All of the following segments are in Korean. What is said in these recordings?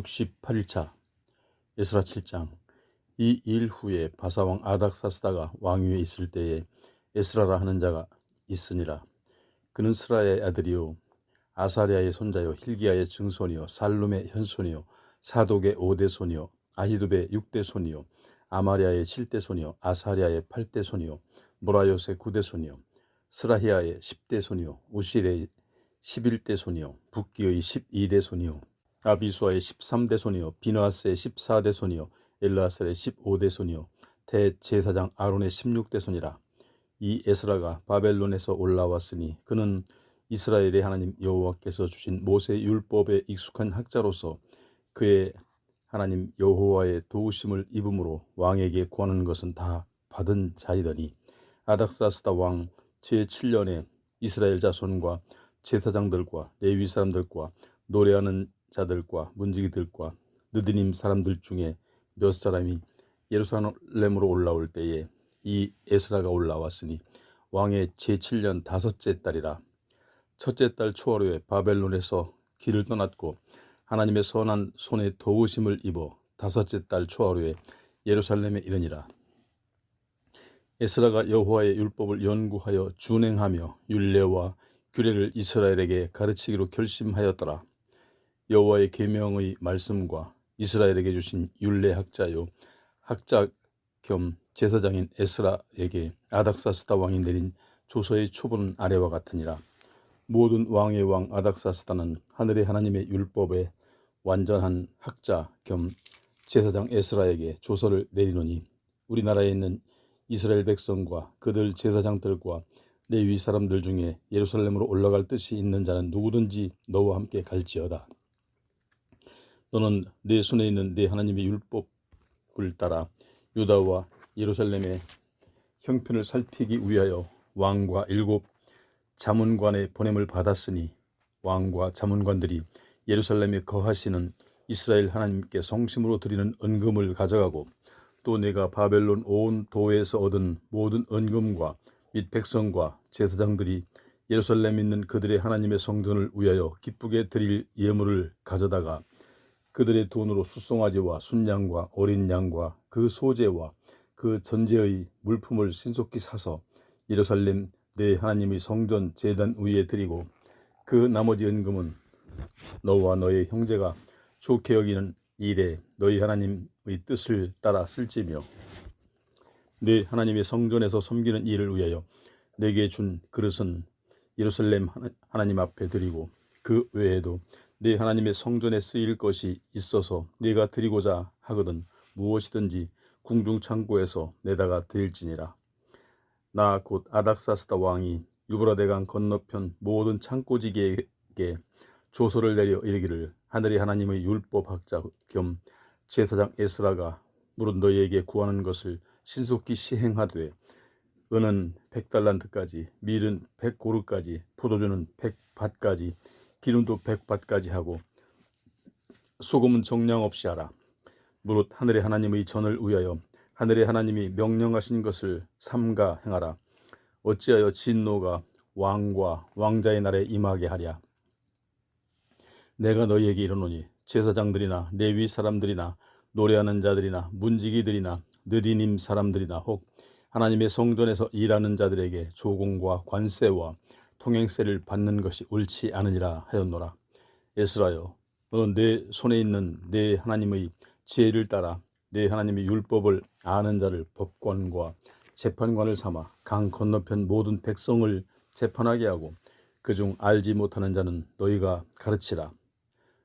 68일차 에스라 7장. 이 일 후에 바사왕 아닥사스다가 왕위에 있을 때에 에스라라 하는 자가 있으니라. 그는 스라의 아들이요 아사랴의 손자요 hil기야의 증손이요 살룸의 현손이요 사독의 5대 손이요 아히두베의 6대 손이요 아마랴의 7대 손이요 아사랴의 8대 손이요 모라요스의 9대 손이요 스라히야의 10대 손이요 우실의 11대 손이요 붓기의 12대 손이요 아비수아의 13대 손이요 비느하스의 14대 손이요 엘르아살의 15대 손이요 대제사장 아론의 16대 손이라. 이 에스라가 바벨론에서 올라왔으니 그는 이스라엘의 하나님 여호와께서 주신 모세 율법에 익숙한 학자로서 그의 하나님 여호와의 도우심을 입음으로 왕에게 구하는 것은 다 받은 자이더니, 아닥사스다 왕 제7년에 이스라엘 자손과 제사장들과 레위 사람들과 노래하는 자들과 문지기들과 느디님 사람들 중에 몇 사람이 예루살렘으로 올라올 때에 이 에스라가 올라왔으니 왕의 제7년 다섯째 달이라. 첫째 달 초하루에 바벨론에서 길을 떠났고 하나님의 선한 손에 도우심을 입어 다섯째 달 초하루에 예루살렘에 이르니라. 에스라가 여호와의 율법을 연구하여 준행하며 율례와 규례를 이스라엘에게 가르치기로 결심하였더라. 여호와의 계명의 말씀과 이스라엘에게 주신 율례 학자요 학자 겸 제사장인 에스라에게 아닥사스다 왕이 내린 조서의 초본은 아래와 같으니라. 모든 왕의 왕 아닥사스다는 하늘의 하나님의 율법에 완전한 학자 겸 제사장 에스라에게 조서를 내리노니, 우리나라에 있는 이스라엘 백성과 그들 제사장들과 레위 사람들 중에 예루살렘으로 올라갈 뜻이 있는 자는 누구든지 너와 함께 갈지어다. 너는 내 손에 있는 내 하나님의 율법을 따라 유다와 예루살렘의 형편을 살피기 위하여 왕과 7 자문관의 보냄을 받았으니, 왕과 자문관들이 예루살렘에 거하시는 이스라엘 하나님께 성심으로 드리는 은금을 가져가고, 또 내가 바벨론 온 도에서 얻은 모든 은금과 및 백성과 제사장들이 예루살렘에 있는 그들의 하나님의 성전을 위하여 기쁘게 드릴 예물을 가져다가 그들의 돈으로 숫송아지와 순양과 어린 양과 그 소재와 그 전제의 물품을 신속히 사서 예루살렘 내 하나님의 성전 제단 위에 드리고, 그 나머지 은금은 너와 너의 형제가 좋게 여기는 일에 너희 하나님의 뜻을 따라 쓸지며, 내 하나님의 성전에서 섬기는 일을 위하여 내게 준 그릇은 예루살렘 하나님 앞에 드리고, 그 외에도 내 하나님의 성전에 쓰일 것이 있어서 네가 드리고자 하거든 무엇이든지 궁중 창고에서 내다가 드릴지니라. 나 곧 아닥사스다 왕이 유브라데강 건너편 모든 창고지기에게 조서를 내려 이르기를, 하늘의 하나님의 율법학자 겸 제사장 에스라가 무릇 너희에게 구하는 것을 신속히 시행하되, 은은 100달란트까지, 밀은 100고르까지, 포도주는 100밭까지, 기름도 100밭까지 하고 소금은 정량 없이 하라. 무릇 하늘의 하나님의 전을 위하여 하늘의 하나님이 명령하신 것을 삼가 행하라. 어찌하여 진노가 왕과 왕자의 날에 임하게 하랴. 내가 너희에게 이르노니, 제사장들이나 레위 사람들이나 노래하는 자들이나 문지기들이나 느디님 사람들이나 혹 하나님의 성전에서 일하는 자들에게 조공과 관세와 통행세를 받는 것이 옳지 않으니라 하였노라. 에스라여, 너는 내 손에 있는 내 하나님의 지혜를 따라 내 하나님의 율법을 아는 자를 법관과 재판관을 삼아 강 건너편 모든 백성을 재판하게 하고, 그중 알지 못하는 자는 너희가 가르치라.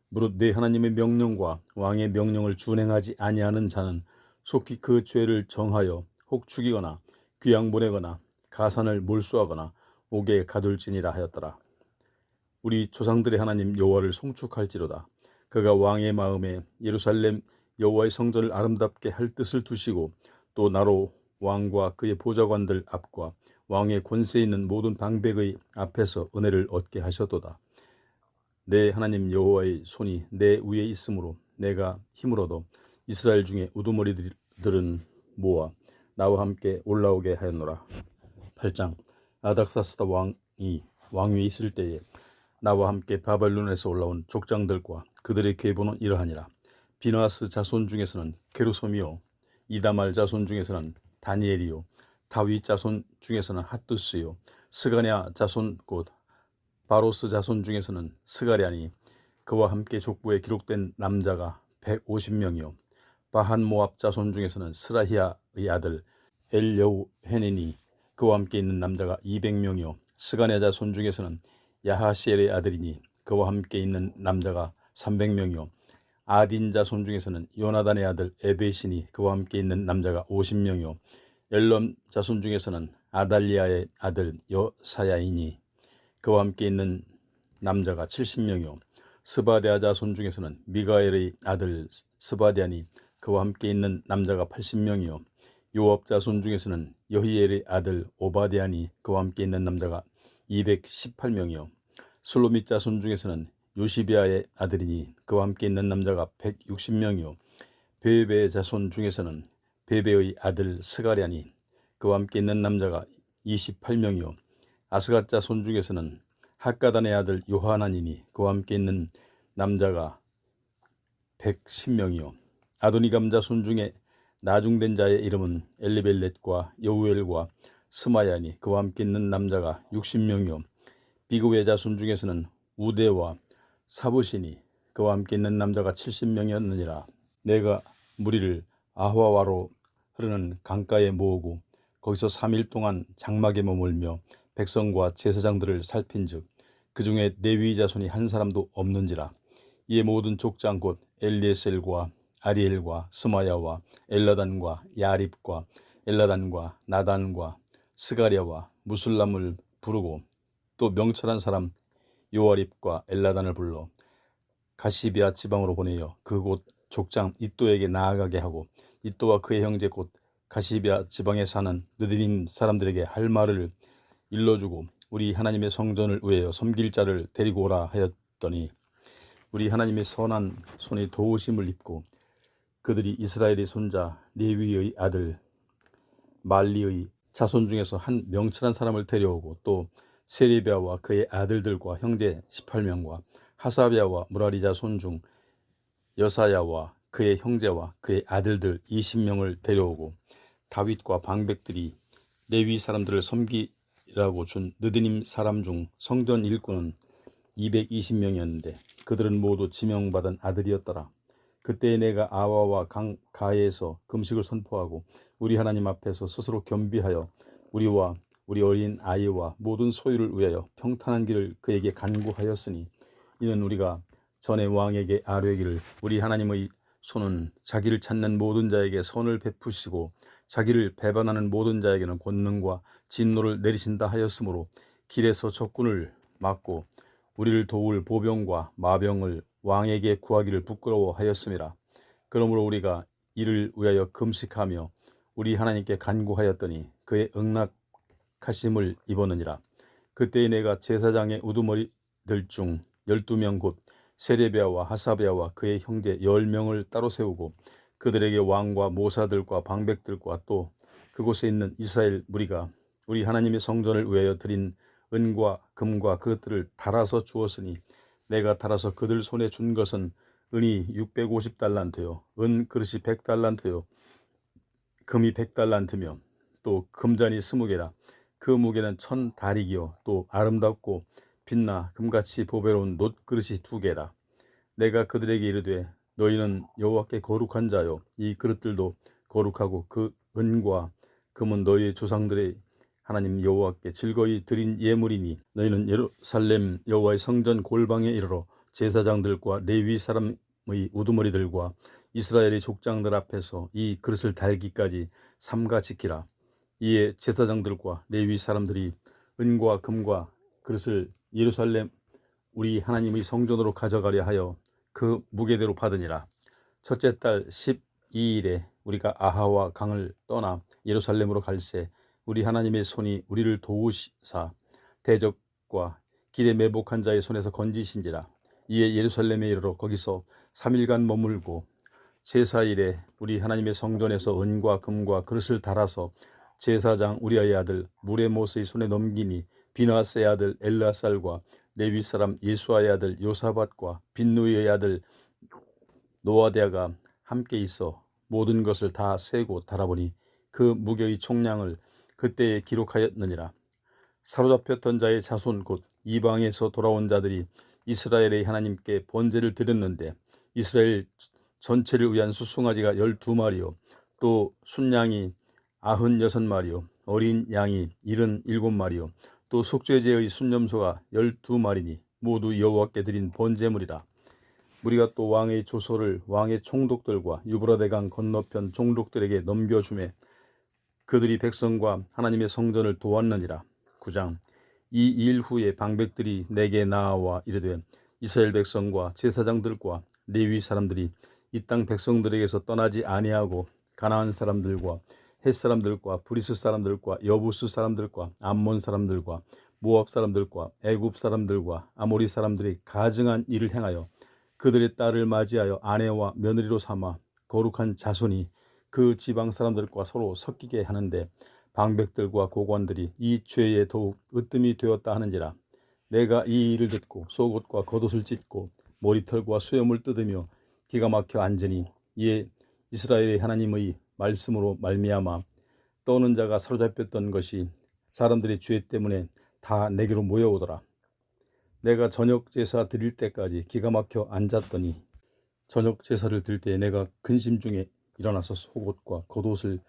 무릇 내 하나님의 명령과 왕의 명령을 준행하지 아니하는 자는 속히 그 죄를 정하여 혹 죽이거나 귀양 보내거나 가산을 몰수하거나 옥에 가둘지니라 하였더라. 우리 조상들의 하나님 여호와를 송축할지로다. 그가 왕의 마음에 예루살렘 여호와의 성전을 아름답게 할 뜻을 두시고, 또 나로 왕과 그의 보좌관들 앞과 왕의 권세 있는 모든 방백의 앞에서 은혜를 얻게 하셨도다. 내 하나님 여호와의 손이 내 위에 있으므로 내가 힘을 얻어 이스라엘 중에 우두머리들은 모아 나와 함께 올라오게 하였노라. 8장. 아닥사스다 왕이 왕위에 있을 때에 나와 함께 바벨론에서 올라온 족장들과 그들의 계보는 이러하니라. 비느하스 자손 중에서는 게르솜이요, 이다말 자손 중에서는 다니엘이요, 다윗 자손 중에서는 핫두스요, 스가랴 자손 곧 바로스 자손 중에서는 스가랴니, 그와 함께 족보에 기록된 남자가 150명이요, 바한 모압 자손 중에서는 스라히야의 아들 엘여헤네니, 그와 함께 있는 남자가 200명이요, 스가랴 자손 중에서는 야하시엘의 아들이니, 그와 함께 있는 남자가 300명이요, 아딘 자손 중에서는 요나단의 아들 에베시니, 그와 함께 있는 남자가 50명이요, 엘럼 자손 중에서는 아달리아의 아들 여사야이니, 그와 함께 있는 남자가 70명이요, 스바데아 자손 중에서는 미가엘의 아들 스바데아니, 그와 함께 있는 남자가 80명이요, 요압 자손 중에서는 여히엘의 아들 오바데아니, 그와 함께 있는 남자가 218명이요, 슬로밋 자손 중에서는 요시비아의 아들이니, 그와 함께 있는 남자가 160명이요, 베베의 자손 중에서는 베베의 아들 스가랴니, 그와 함께 있는 남자가 28명이요, 아스갓 자손 중에서는 학가단의 아들 요하나니니, 그와 함께 있는 남자가 110명이요, 아도니감 자손 중에 나중된 자의 이름은 엘리벨렛과 여우엘과 스마야니, 그와 함께 있는 남자가 60명이요, 비그웨 자손 중에서는 우데와 사부시니, 그와 함께 있는 남자가 70명이었느니라. 내가 무리를 아화와로 흐르는 강가에 모으고 거기서 3일 동안 장막에 머물며 백성과 제사장들을 살핀즉 그 중에 레위 자손이 한 사람도 없는지라. 이에 모든 족장 곧 엘리에셀과 아리엘과 스마야와 엘라단과 야립과 엘라단과 나단과 스가랴와 무술람을 부르고 또 명철한 사람 요아립과 엘라단을 불러 가시비아 지방으로 보내어 그곳 족장 이또에게 나아가게 하고 이또와 그의 형제 곧 가시비아 지방에 사는 느디님 사람들에게 할 말을 일러주고 우리 하나님의 성전을 위하여 섬길 자를 데리고 오라 하였더니 우리 하나님의 선한 손이 도우심을 입고 그들이 이스라엘의 손자 레위의 아들 말리의 자손 중에서 한 명철한 사람을 데려오고 또 세레비아와 그의 아들들과 형제 18명과 하사비아와 무라리 자손 중 여사야와 그의 형제와 그의 아들들 20명을 데려오고 다윗과 방백들이 레위 사람들을 섬기라고 준 느드님 사람 중 성전 일꾼은 220명이었는데 그들은 모두 지명받은 아들이었더라. 그때에 내가 아와와 강가에서 금식을 선포하고 우리 하나님 앞에서 스스로 겸비하여 우리와 우리 어린 아이와 모든 소유를 위하여 평탄한 길을 그에게 간구하였으니 이는 우리가 전에 왕에게 아뢰기를 우리 하나님의 손은 자기를 찾는 모든 자에게 선을 베푸시고 자기를 배반하는 모든 자에게는 권능과 진노를 내리신다 하였으므로 길에서 적군을 막고 우리를 도울 보병과 마병을 왕에게 구하기를 부끄러워하였음이라. 그러므로 우리가 이를 위하여 금식하며 우리 하나님께 간구하였더니 그의 응낙하심을 입었느니라. 그때에 내가 제사장의 우두머리들 중 12명 곧 세레비아와 하사비아와 그의 형제 10명을 따로 세우고 그들에게 왕과 모사들과 방백들과 또 그곳에 있는 이스라엘 무리가 우리 하나님의 성전을 위하여 드린 은과 금과 그것들을 달아서 주었으니 내가 달아서 그들 손에 준 것은 은이 650달란트요 은 그릇이 100달란트요 금이 100달란트며 또 금잔이 20개라. 그 무게는 1000다릭이요 또 아름답고 빛나 금같이 보배로운 놋그릇이 2개라. 내가 그들에게 이르되 너희는 여호와께 거룩한 자요 이 그릇들도 거룩하고 그 은과 금은 너희의 조상들의 하나님 여호와께 즐거이 드린 예물이니 너희는 예루살렘 여호와의 성전 골방에 이르러 제사장들과 레위 사람의 우두머리들과 이스라엘의 족장들 앞에서 이 그릇을 달기까지 삼가 지키라. 이에 제사장들과 레위 사람들이 은과 금과 그릇을 예루살렘 우리 하나님의 성전으로 가져가려 하여 그 무게대로 받으니라. 첫째 달 12일에 우리가 아하와 강을 떠나 예루살렘으로 갈새 우리 하나님의 손이 우리를 도우시사 대적과 길에 매복한 자의 손에서 건지신지라. 이에 예루살렘에 이르러 거기서 3일간 머물고 제사일에 우리 하나님의 성전에서 은과 금과 그릇을 달아서 제사장 우리아의 아들 무레모스의 손에 넘기니 비느하스의 아들 엘르아살과 레위 사람 예수아의 아들 요사밧과 빈누이의 아들 노아디아가 함께 있어 모든 것을 다 세고 달아보니 그 무게의 총량을 그때에 기록하였느니라. 사로잡혔던 자의 자손 곧 이방에서 돌아온 자들이 이스라엘의 하나님께 번제를 드렸는데 이스라엘 전체를 위한 수송아지가 12마리요 또 순양이 96마리요 어린 양이 77마리요 또 속죄제의 순염소가 12마리니 모두 여호와께 드린 번제물이라. 우리가 또 왕의 조서를 왕의 총독들과 유브라데강 건너편 총독들에게 넘겨주매 그들이 백성과 하나님의 성전을 도왔느니라. 9장. 이 일 후에 방백들이 내게 나아와 이르되 이스라엘 백성과 제사장들과 레위 사람들이 이 땅 백성들에게서 떠나지 아니하고 가나안 사람들과 헷 사람들과 브리스 사람들과 여부스 사람들과 암몬 사람들과 모압 사람들과 애굽 사람들과 아모리 사람들이 가증한 일을 행하여 그들의 딸을 맞이하여 아내와 며느리로 삼아 거룩한 자손이 그 지방 사람들과 서로 섞이게 하는데 방백들과 고관들이 이 죄에 더욱 으뜸이 되었다 하는지라. 내가 이 일을 듣고 속옷과 겉옷을 찢고 머리털과 수염을 뜯으며 기가 막혀 앉으니 이에 이스라엘의 하나님의 말씀으로 말미암아 떠오는 자가 사로잡혔던 것이 사람들의 죄 때문에 다 내게로 모여오더라. 내가 저녁 제사 드릴 때까지 기가 막혀 앉았더니 저녁 제사를 드릴 때 내가 근심 중에 일어나서 속옷과 겉옷을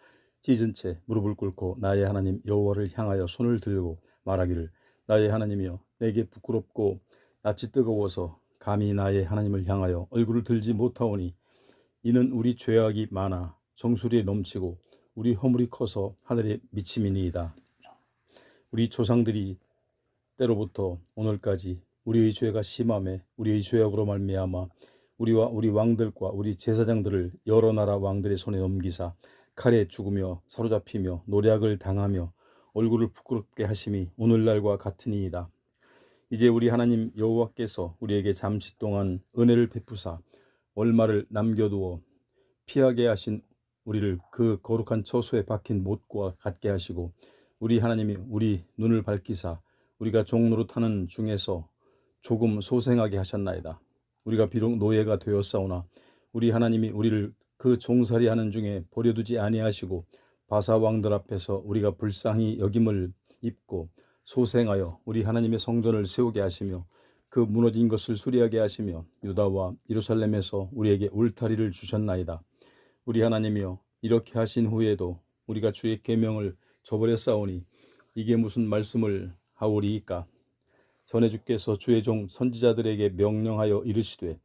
찢은 채 무릎을 꿇고 나의 하나님 여호와를 향하여 손을 들고 말하기를 나의 하나님이여 내게 부끄럽고 낯이 뜨거워서 감히 나의 하나님을 향하여 얼굴을 들지 못하오니 이는 우리 죄악이 많아 정수리에 넘치고 우리 허물이 커서 하늘에 미침이니이다. 우리 조상들이 때로부터 오늘까지 우리의 죄가 심함에 우리의 죄악으로 말미암아 우리와 우리 왕들과 우리 제사장들을 여러 나라 왕들의 손에 넘기사 칼에 죽으며 사로잡히며 노략을 당하며 얼굴을 부끄럽게 하심이 오늘날과 같으니이다. 이제 우리 하나님 여호와께서 우리에게 잠시 동안 은혜를 베푸사 얼마를 남겨두어 피하게 하신 우리를 그 거룩한 처소에 박힌 못과 같게 하시고 우리 하나님이 우리 눈을 밝히사 우리가 종노릇하는 중에서 조금 소생하게 하셨나이다. 우리가 비록 노예가 되었사오나 우리 하나님이 우리를 그 종살이하는 중에 버려두지 아니하시고 바사 왕들 앞에서 우리가 불쌍히 여김을 입고 소생하여 우리 하나님의 성전을 세우게 하시며 그 무너진 것을 수리하게 하시며 유다와 예루살렘에서 우리에게 울타리를 주셨나이다. 우리 하나님이여 이렇게 하신 후에도 우리가 주의 계명을 저버렸사오니 이게 무슨 말씀을 하오리이까. 전에 주께서 주의 종 선지자들에게 명령하여 이르시되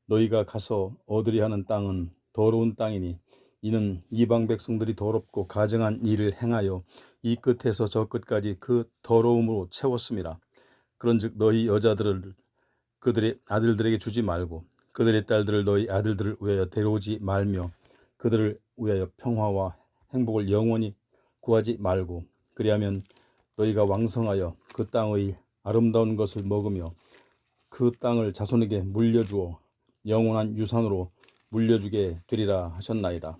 너희가 가서 얻으리 하는 땅은 더러운 땅이니 이는 이방 백성들이 더럽고 가증한 일을 행하여 이 끝에서 저 끝까지 그 더러움으로 채웠음이라. 그런즉 너희 여자들을 그들의 아들들에게 주지 말고 그들의 딸들을 너희 아들들을 위하여 데려오지 말며 그들을 위하여 평화와 행복을 영원히 구하지 말고 그리하면 너희가 왕성하여 그 땅의 아름다운 것을 먹으며 그 땅을 자손에게 물려주어 영원한 유산으로 물려주게 되리라 하셨나이다.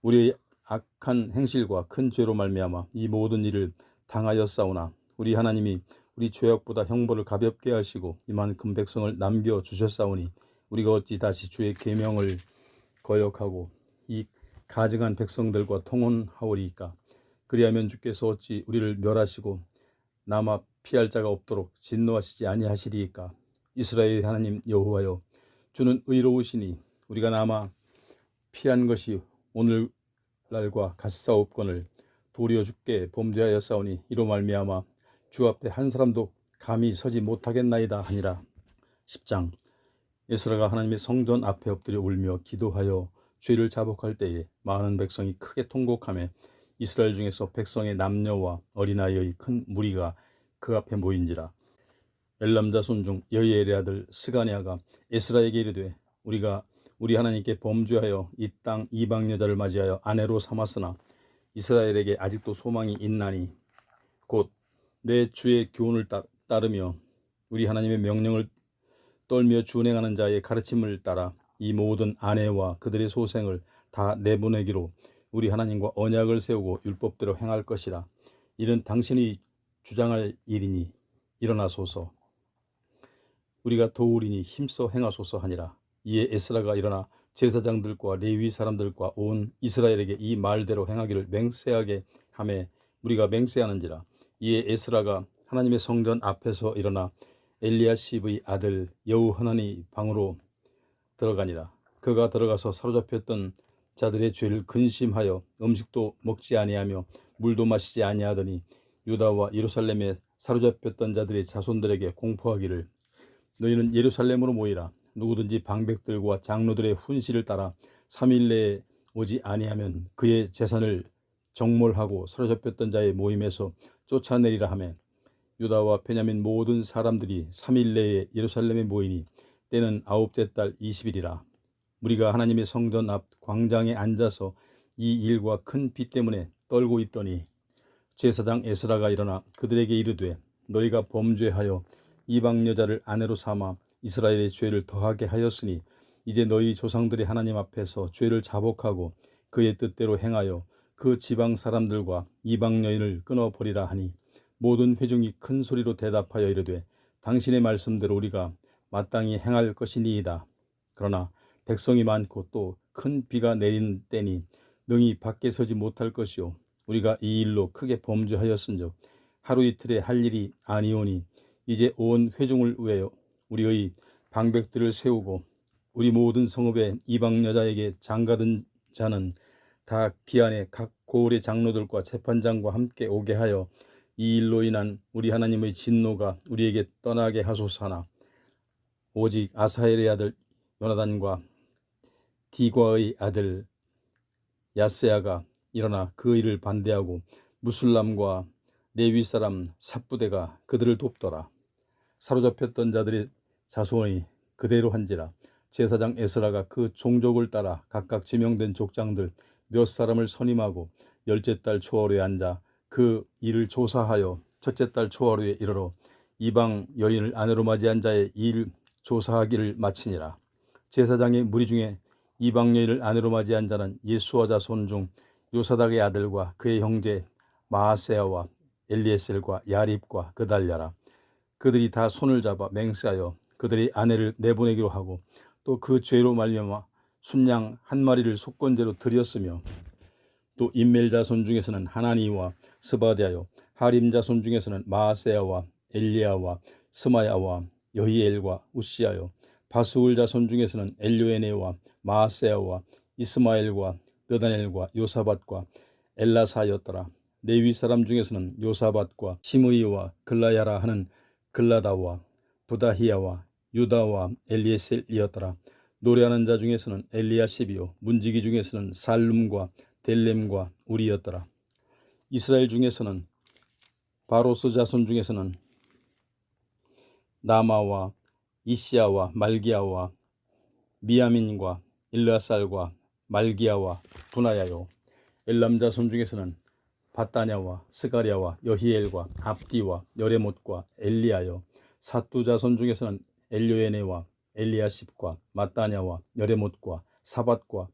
우리의 악한 행실과 큰 죄로 말미암아 이 모든 일을 당하였사오나 우리 하나님이 우리 죄악보다 형벌을 가볍게 하시고 이만큼 백성을 남겨주셨사오니 우리가 어찌 다시 주의 계명을 거역하고 이 가증한 백성들과 통혼하오리이까. 그리하면 주께서 어찌 우리를 멸하시고 남아 피할 자가 없도록 진노하시지 아니하시리이까. 이스라엘 하나님 여호와여 주는 의로우시니 우리가 남아 피한 것이 오늘날과 같사옵거늘 도리어 주께 범죄하였사오니 이로 말미암아 주 앞에 한 사람도 감히 서지 못하겠나이다 하니라. 10장. 에스라가 하나님의 성전 앞에 엎드려 울며 기도하여 죄를 자복할 때에 많은 백성이 크게 통곡하며 이스라엘 중에서 백성의 남녀와 어린아이의 큰 무리가 그 앞에 모인지라. 엘람 자손 중 여이엘의 아들 스가냐가 에스라에게 이르되 우리가 우리 하나님께 범죄하여 이 땅 이방 여자를 맞이하여 아내로 삼았으나 이스라엘에게 아직도 소망이 있나니 곧 내 주의 교훈을 따르며 우리 하나님의 명령을 떨며 준행하는 자의 가르침을 따라 이 모든 아내와 그들의 소생을 다 내보내기로 우리 하나님과 언약을 세우고 율법대로 행할 것이라. 이는 당신이 주장할 일이니 일어나소서. 우리가 도우리니 힘써 행하소서 하니라. 이에 에스라가 일어나 제사장들과 레위 사람들과 온 이스라엘에게 이 말대로 행하기를 맹세하게 하매 우리가 맹세하는지라. 이에 에스라가 하나님의 성전 앞에서 일어나 엘리야십의 아들 여호하나니 방으로 들어가니라. 그가 들어가서 사로잡혔던 자들의 죄를 근심하여 음식도 먹지 아니하며 물도 마시지 아니하더니 유다와 예루살렘에 사로잡혔던 자들의 자손들에게 공포하기를 너희는 예루살렘으로 모이라. 누구든지 방백들과 장로들의 훈시를 따라 3일 내에 오지 아니하면 그의 재산을 정몰하고 사로잡혔던 자의 모임에서 쫓아내리라 하매 유다와 베냐민 모든 사람들이 3일 내에 예루살렘에 모이니 때는 9째 달 20일이라. 우리가 하나님의 성전 앞 광장에 앉아서 이 일과 큰 비 때문에 떨고 있더니 제사장 에스라가 일어나 그들에게 이르되 너희가 범죄하여 이방 여자를 아내로 삼아 이스라엘의 죄를 더하게 하였으니 이제 너희 조상들이 하나님 앞에서 죄를 자복하고 그의 뜻대로 행하여 그 지방 사람들과 이방 여인을 끊어버리라 하니 모든 회중이 큰 소리로 대답하여 이르되 당신의 말씀대로 우리가 마땅히 행할 것이니이다. 그러나 백성이 많고 또 큰 비가 내리는 때니 능히 밖에 서지 못할 것이요 우리가 이 일로 크게 범죄하였은즉 하루 이틀에 할 일이 아니오니 이제 온 회중을 위하여 우리의 방백들을 세우고 우리 모든 성읍의 이방 여자에게 장가든 자는 다 기한에 각 고을의 장로들과 재판장과 함께 오게 하여 이 일로 인한 우리 하나님의 진노가 우리에게 떠나게 하소서하나 오직 아사엘의 아들 요나단과 디과의 아들 야세아가 일어나 그 일을 반대하고 무술람과 레위 사람 삽부대가 그들을 돕더라. 사로잡혔던 자들의 자손이 그대로 한지라. 제사장 에스라가 그 종족을 따라 각각 지명된 족장들 몇 사람을 선임하고 10째 달 초하루에 앉아 그 일을 조사하여 첫째 달 초하루에 이르러 이방 여인을 아내로 맞이한 자의 일 조사하기를 마치니라. 제사장의 무리 중에 이방 여인을 아내로 맞이한 자는 예수와 자손 중 요사닥의 아들과 그의 형제 마아세아와 엘리에셀과 야립과 그달랴라. 그들이 다 손을 잡아 맹세하여 그들의 아내를 내보내기로 하고 또 그 죄로 말미암아 순양 한 마리를 속건제로 드렸으며 또 임멜 자손 중에서는 하나니와 스바데아요 하림 자손 중에서는 마아세아와 엘리야와 스마야와 여히엘과 우시아요 바수울 자손 중에서는 엘료에네와 마아세아와 이스마엘과 느다넬과 요사밧과 엘라사였더라. 레위 사람 중에서는 요사밧과 시므이와 글라야라 하는 글라다와 부다히야와 유다와 엘리에셀이었더라. 노래하는 자 중에서는 엘리야십이요 문지기 중에서는 살룸과 델렘과 우리였더라. 이스라엘 중에서는 바로스 자손 중에서는 나마와 이시야와 말기야와 미야민과 일라살과 말기야와 분하야요 엘람 자손 중에서는 바따냐와 스가랴와 여히엘과 압디와 여레못과 엘리야요 사뚜 자손 중에서는 엘료에네와 엘리야십과 마따냐와 여레못과 사밧과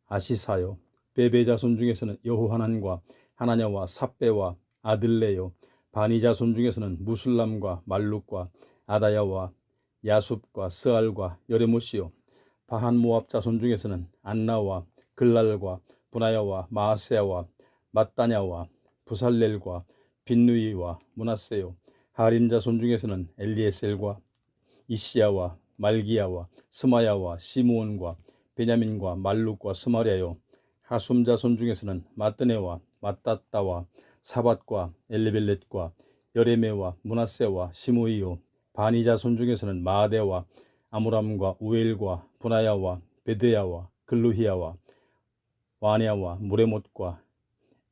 아시사요 베베 자손 중에서는 여호하난과 하나냐와 삽베와 아들레요 바니 자손 중에서는 무술람과 말룩과 아다야와 야숲과 스알과 여레못이요 바한 모압 자손 중에서는 안나와 글랄과 분하야와 마아세아와 마따냐와 부살렐과 빈누이와 문하세요 하림 자손 중에서는 엘리에셀과 이시야와 말기야와 스마야와 시므온과 베냐민과 말룩과 스마랴요 하숨 자손 중에서는 마뜨네와 마따따와 사밧과 엘리벨렛과 여레메와 문하세와 시므이요 바니 자손 중에서는 마아데와 아므람과 우엘과 분하야와 베드야와 글루히야와 와냐와 무레못과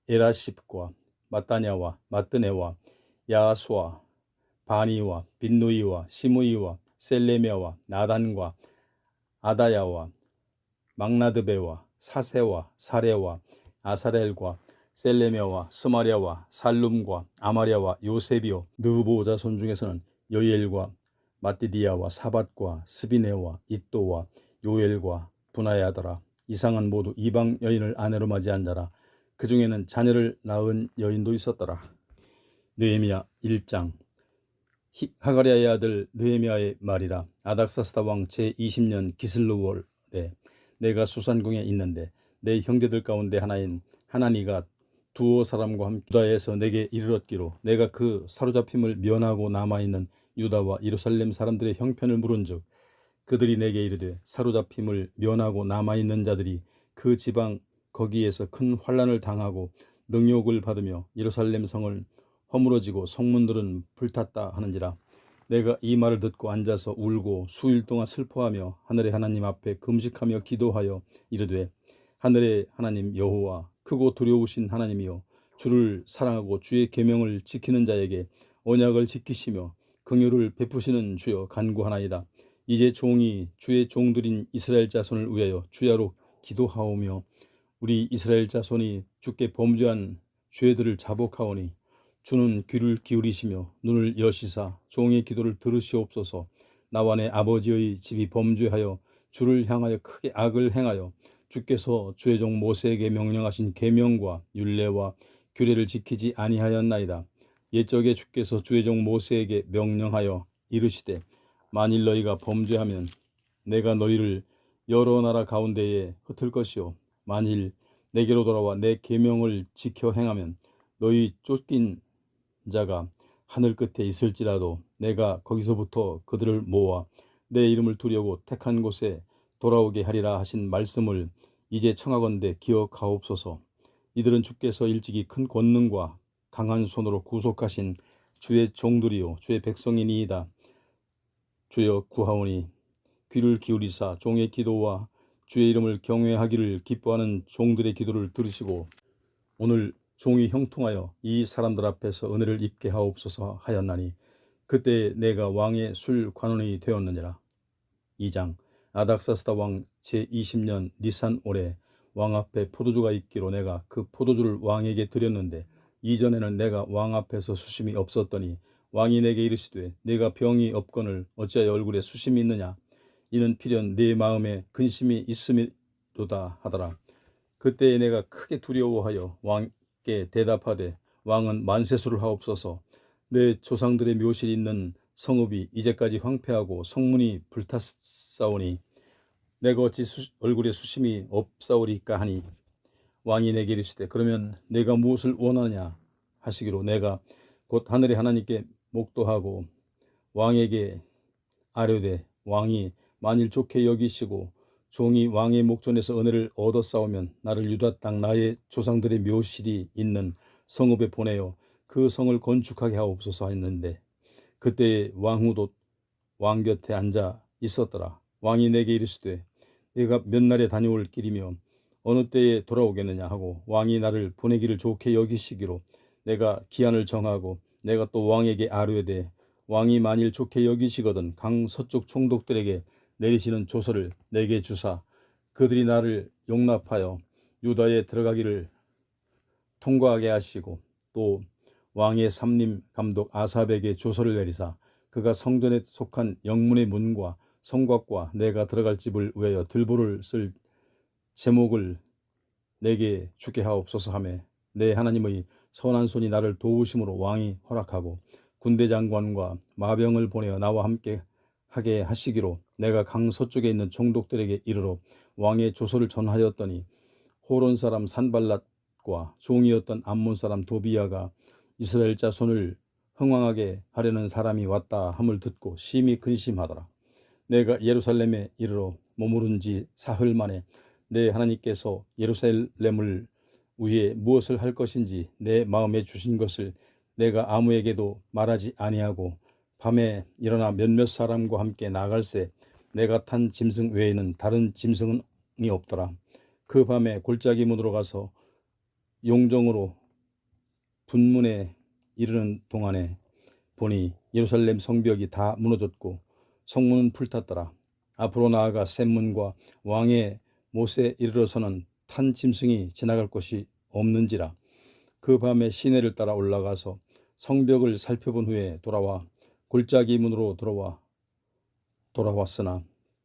에라십과 마따냐와 마뜨네와 야수와 바니와 빈누이와 시므이와 셀레메와 나단과 아다야와 막나드베와 사세와 사레와 아사렐과 셀레메와 스마랴와 살룸과 아마랴와 요셉이요 느보 자손 중에서는 여이엘과 마띠디야와 사밧과 스비네와 잇도와 요엘과 분하야더라. 이상은 모두 이방 여인을 아내로 맞이한 자라. 그 중에는 자녀를 낳은 여인도 있었더라. 느헤미야 1장. 하가랴의 아들 느헤미야의 말이라. 아닥사스다 왕 제20년 기슬루월에 내가 수산궁에 있는데 내 형제들 가운데 하나인 하나니가 두어 사람과 함께 유다에서 내게 이르렀기로 내가 그 사로잡힘을 면하고 남아있는 유다와 예루살렘 사람들의 형편을 물은즉 그들이 내게 이르되 사로잡힘을 면하고 남아있는 자들이 그 지방 거기에서 큰 환난을 당하고 능욕을 받으며 예루살렘 성을 허물어지고 성문들은 불탔다 하는지라. 내가 이 말을 듣고 앉아서 울고 수일 동안 슬퍼하며 하늘의 하나님 앞에 금식하며 기도하여 이르되 하늘의 하나님 여호와 크고 두려우신 하나님이여 주를 사랑하고 주의 계명을 지키는 자에게 언약을 지키시며 긍휼을 베푸시는 주여 간구하나이다. 이제 종이 주의 종들인 이스라엘 자손을 위하여 주야로 기도하오며 우리 이스라엘 자손이 주께 범죄한 죄들을 자복하오니 주는 귀를 기울이시며 눈을 여시사 종의 기도를 들으시옵소서. 나와 내 아버지의 집이 범죄하여 주를 향하여 크게 악을 행하여 주께서 주의 종 모세에게 명령하신 계명과 율례와 규례를 지키지 아니하였나이다. 옛적에 주께서 주의 종 모세에게 명령하여 이르시되 만일 너희가 범죄하면 내가 너희를 여러 나라 가운데에 흩을 것이요 만일 내게로 돌아와 내 계명을 지켜 행하면 너희 쫓긴 자가 하늘 끝에 있을지라도 내가 거기서부터 그들을 모아 내 이름을 두려고 택한 곳에 돌아오게 하리라 하신 말씀을 이제 청하건대 기억하옵소서. 이들은 주께서 일찍이 큰 권능과 강한 손으로 구속하신 주의 종들이요 주의 백성이니이다. 주여 구하오니 귀를 기울이사 종의 기도와 주의 이름을 경외하기를 기뻐하는 종들의 기도를 들으시고 오늘 종이 형통하여 이 사람들 앞에서 은혜를 입게 하옵소서 하였나니 그때 내가 왕의 술 관원이 되었느니라. 2장. 아닥사스다 왕 제20년 니산 올에 왕 앞에 포도주가 있기로 내가 그 포도주를 왕에게 드렸는데 이전에는 내가 왕 앞에서 수심이 없었더니 왕이 내게 이르시되 내가 병이 없거늘 어찌하여 얼굴에 수심이 있느냐. 이는 필연 네 마음에 근심이 있음이로다 하더라. 그때에 내가 크게 두려워하여 왕께 대답하되 왕은 만세수를 하옵소서. 내 조상들의 묘실이 있는 성읍이 이제까지 황폐하고 성문이 불탔사오니 내가 어찌 얼굴에 수심이 없사오리까 하니 왕이 내게 이르시되 그러면 내가 무엇을 원하냐 하시기로 내가 곧 하늘의 하나님께 목도하고 왕에게 아뢰되 왕이 만일 좋게 여기시고 종이 왕의 목전에서 은혜를 얻어싸우면 나를 유다 땅 나의 조상들의 묘실이 있는 성읍에 보내어 그 성을 건축하게 하옵소서 했는데 그때 왕후도 왕 곁에 앉아 있었더라. 왕이 내게 이르시되 내가 몇 날에 다녀올 길이며 어느 때에 돌아오겠느냐 하고 왕이 나를 보내기를 좋게 여기시기로 내가 기한을 정하고 내가 또 왕에게 아뢰되 왕이 만일 좋게 여기시거든 강 서쪽 총독들에게 내리시는 조서를 내게 주사 그들이 나를 용납하여 유다에 들어가기를 통과하게 하시고 또 왕의 삼림 감독 아삽에게 조서를 내리사 그가 성전에 속한 영문의 문과 성곽과 내가 들어갈 집을 위하여 들보를 쓸 제목을 내게 주게 하옵소서 하매 내 하나님의 선한 손이 나를 도우심으로 왕이 허락하고 군대 장관과 마병을 보내어 나와 함께 하게 하시기로 내가 강 서쪽에 있는 총독들에게 이르러 왕의 조서를 전하였더니 호론 사람 산발랏과 종이었던 암몬 사람 도비야가 이스라엘 자손을 흥왕하게 하려는 사람이 왔다 함을 듣고 심히 근심하더라. 내가 예루살렘에 이르러 머무른 지 사흘 만에 내 하나님께서 예루살렘을 위해 무엇을 할 것인지 내 마음에 주신 것을 내가 아무에게도 말하지 아니하고 밤에 일어나 몇몇 사람과 함께 나갈새 내가 탄 짐승 외에는 다른 짐승이 없더라. 그 밤에 골짜기 문으로 가서 용정으로 분문에 이르는 동안에 보니 예루살렘 성벽이 다 무너졌고 성문은 불탔더라. 앞으로 나아가 샘문과 왕의 못에 이르러서는 탄 짐승이 지나갈 곳이 없는지라. 그 밤에 시내를 따라 올라가서 성벽을 살펴본 후에 돌아와 골짜기 문으로 돌아왔으나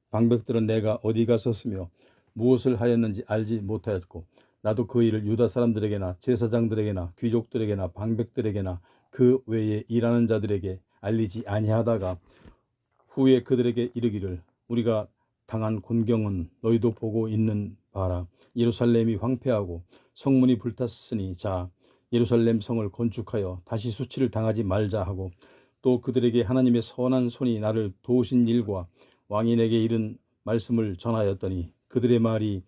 방백들은 내가 어디 갔었으며 무엇을 하였는지 알지 못하였고 나도 그 일을 유다 사람들에게나 제사장들에게나 귀족들에게나 방백들에게나 그 외에 일하는 자들에게 알리지 아니하다가 후에 그들에게 이르기를 우리가 당한 곤경은 너희도 보고 있는 바라. 예루살렘이 황폐하고 성문이 불탔으니 자 예루살렘 성을 건축하여 다시 수치를 당하지 말자 하고 또 그들에게 하나님의 선한 손이 나를 도우신 일과 왕이 내게 이른 말씀을 전하였더니 그들의 말이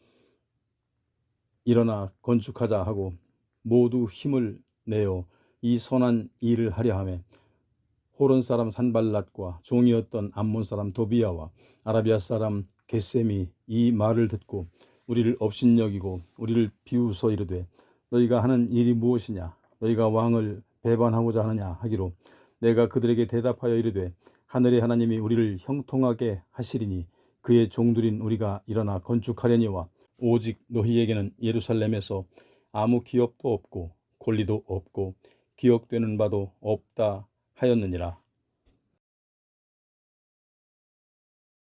일어나 건축하자 하고 모두 힘을 내어 이 선한 일을 하려 하며 호론 사람 산발랏과 종이었던 암몬 사람 도비야와 아라비아 사람 게셈이 이 말을 듣고 우리를 업신여기고 우리를 비웃어 이르되 너희가 하는 일이 무엇이냐 너희가 왕을 배반하고자 하느냐 하기로 내가 그들에게 대답하여 이르되 하늘의 하나님이 우리를 형통하게 하시리니 그의 종들인 우리가 일어나 건축하려니와 오직 너희에게는 예루살렘에서 아무 기업도 없고 권리도 없고 기억되는 바도 없다 하였느니라.